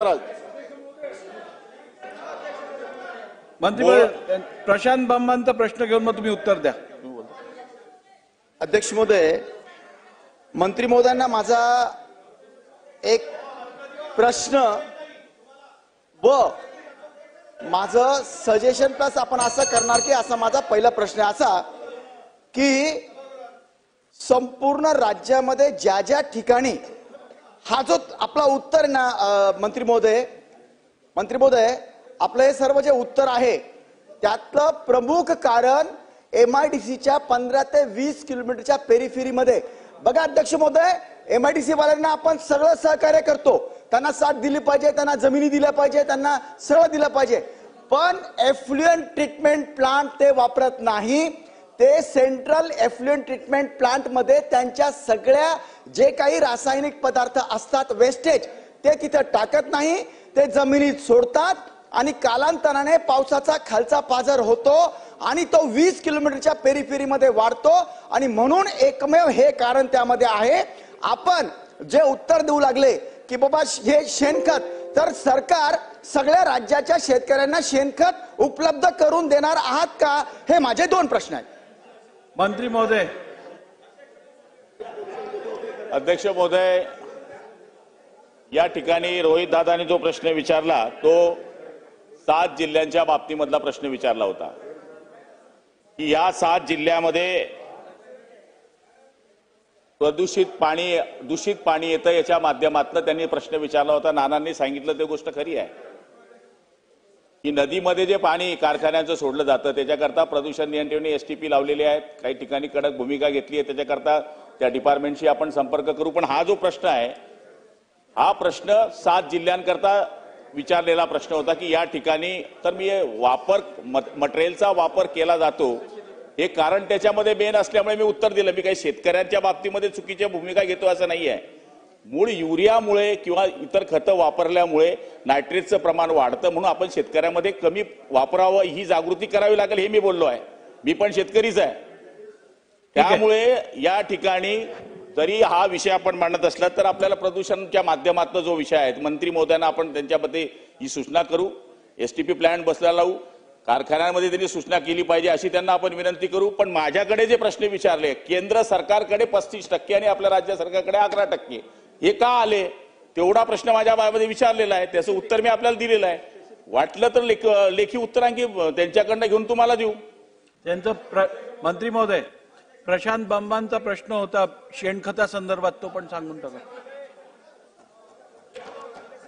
राऊत. मंत्री प्रशांत बंबांचा प्रश्न घेऊन मग तुम्ही उत्तर द्या. अध्यक्ष महोदय, मंत्री महोदयांना माझा एक प्रश्न व माझं सजेशन प्लस आपण असं करणार की असा माझा पहिला प्रश्न असा की संपूर्ण राज्यामध्ये ज्या ज्या ठिकाणी हा जो आपला उत्तर ना मंत्री महोदय आपलं हे सर्व जे उत्तर आहे त्यातलं प्रमुख कारण MIDCच्या 15 ते 20 किलोमीटरच्या पेरिफेरीमध्ये बघा अध्यक्ष महोदय, MIDC वाल्यांना आपण सगळं सहकार्य करतो, त्यांना साथ दिली पाहिजे, त्यांना जमिनी दिल्या पाहिजे, त्यांना सगळं दिलं पाहिजे, पण एफ्लुएंट ट्रीटमेंट प्लांट ते वापरत नाही. ते सेंट्रल एफ्लुएंट ट्रीटमेंट प्लांट मध्ये त्यांच्या सगळ्या जे काही रासायनिक पदार्थ असतात वेस्टेज ते तिथे टाकत नाही, ते जमिनीत सोडतात आणि कालांतराने पावसाचा खालचा पाझर होतो आणि तो 20 किलोमीटरच्या पेरिफेरीमध्ये वाढतो आणि म्हणून एकमेव हे कारण त्यामध्ये आहे. आपण जे उत्तर देऊ लागले की बाबा हे शेणखत, तर सरकार सगळ्या राज्याच्या शेतकऱ्यांना शेणखत उपलब्ध करून देणार आहात का, हे माझे दोन प्रश्न आहेत. मंत्री महोदय. अध्यक्ष महोदय, या ठिकाणी रोहित दादांनी जो प्रश्न विचारला तो 7 जिल्ह्यांच्या बाबतीमधला प्रश्न विचारला होता की या 7 जिल्ह्यामध्ये दूषित पाणी येतं याच्या माध्यमातून त्यांनी प्रश्न विचारला होता. नानांनी सांगितलं ते गोष्ट खरी आहे की नदीमध्ये जे पाणी कारखान्यांचं सोडलं जातं त्याच्याकरता प्रदूषण नियंत्रण STP लावलेले आहेत. काही ठिकाणी कडक भूमिका घेतली आहे, त्याच्याकरता त्या डिपार्टमेंटशी आपण संपर्क करू. पण हा जो प्रश्न आहे हा प्रश्न 7 जिल्ह्यांकरता विचारलेला प्रश्न होता की या ठिकाणी तर मी मटेरियलचा वापर केला जातो हे कारण त्याच्यामध्ये मेन असल्यामुळे मी उत्तर दिलं. मी काही शेतकऱ्यांच्या बाबतीमध्ये चुकीची भूमिका घेतो असं नाहीये. मूळ युरियामुळे किंवा इतर खतं वापरल्यामुळे नायट्रेटचं प्रमाण वाढतं, म्हणून आपण शेतकऱ्यामध्ये कमी वापरावं ही जागृती करावी लागेल हे मी बोललो आहे. मी पण शेतकरीच आहे. त्यामुळे या ठिकाणी जरी हा विषय आपण मांडत असला तर आपल्याला प्रदूषणाच्या माध्यमातून जो विषय आहे मंत्री महोदयांना आपण त्यांच्यामध्ये ही सूचना करू. STP प्लॅन बसला लावू, कारखान्यांमध्ये त्यांनी सूचना केली पाहिजे अशी त्यांना आपण विनंती करू. पण माझ्याकडे जे प्रश्न विचारले, केंद्र सरकारकडे 35% आणि आपल्या राज्य सरकारकडे 11%, हे का आले तेवढा प्रश्न माझ्या बाबतीत विचारलेला आहे. त्याचं उत्तर मी आपल्याला दिलेलं आहे. वाटलं तर लेखी उत्तर आणखी त्यांच्याकडनं घेऊन तुम्हाला देऊ. त्यांचं मंत्री महोदय प्रशांत बंबांचा प्रश्न होता शेणखता संदर्भात, तो पण सांगून टाका.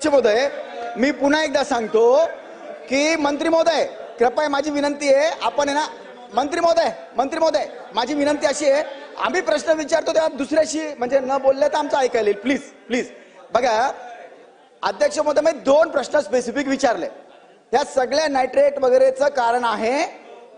महोदय, मी पुन्हा एकदा सांगतो की मंत्री महोदय कृपया माझी विनंती आहे, आपण आहे ना मंत्री महोदय माझी विनंती अशी आहे, आम्ही प्रश्न विचारतो तेव्हा दुसऱ्याशी म्हणजे न बोलले तर आमचं ऐकायला येईल. प्लीज बघा अध्यक्ष महोदय, मी 2 प्रश्न स्पेसिफिक विचारले. या सगळ्या नायट्रेट वगैरेचं कारण आहे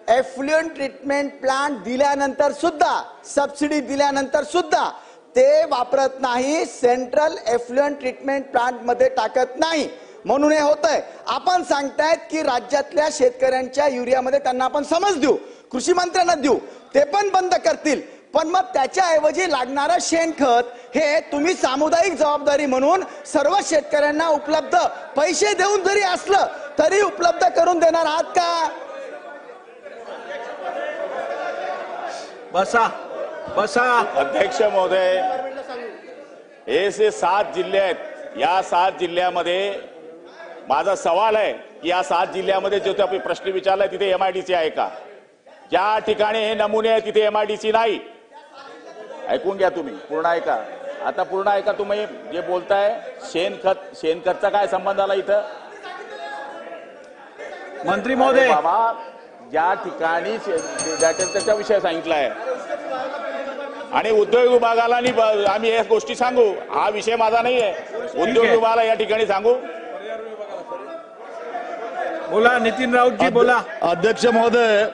एफ्लुएंट ट्रीटमेंट प्लांट दिल्यानंतर सुद्धा, सबसिडी दिल्यानंतर सुद्धा ते वापरत नाही, सेंट्रल एफ्लुएंट ट्रीटमेंट प्लांट मध्ये टाकत नाही, म्हणून हे होतंय. आपण सांगतायत की राज्यातल्या शेतकऱ्यांच्या युरियामध्ये त्यांना आपण समज देऊ, कृषी मंत्र्यांना देऊ, ते पण बंद करतील. पण मग त्याच्याऐवजी लागणारं शेणखत हे तुम्ही सामुदायिक जबाबदारी म्हणून सर्व शेतकऱ्यांना उपलब्ध पैसे देऊन जरी असलं तरी उपलब्ध करून देणार आहात का? बसा. अध्यक्ष महोदय, हे जे 7 जिल्हे आहेत, या 7 जिल्ह्यामध्ये माझा सवाल आहे की या 7 जिल्ह्यामध्ये जो तुम्ही प्रश्न विचारलाय तिथे MIDC आहे का? ज्या ठिकाणी हे नमुने आहे तिथे MIDC नाही. ऐकून घ्या, तुम्ही पूर्ण ऐका. आता पूर्ण ऐका. तुम्ही जे बोलताय शेणखतचा काय संबंध आला इथं? मंत्री महोदय बाबा, ज्या ठिकाणी त्याच्या विषय सांगितला आहे आणि उद्योग विभागाला आम्ही या गोष्टी सांगू. हा विषय माझा नाही आहे. उद्योग विभागाला या ठिकाणी सांगू. बोला नितीन राऊतजी बोला. अध्यक्ष महोदय,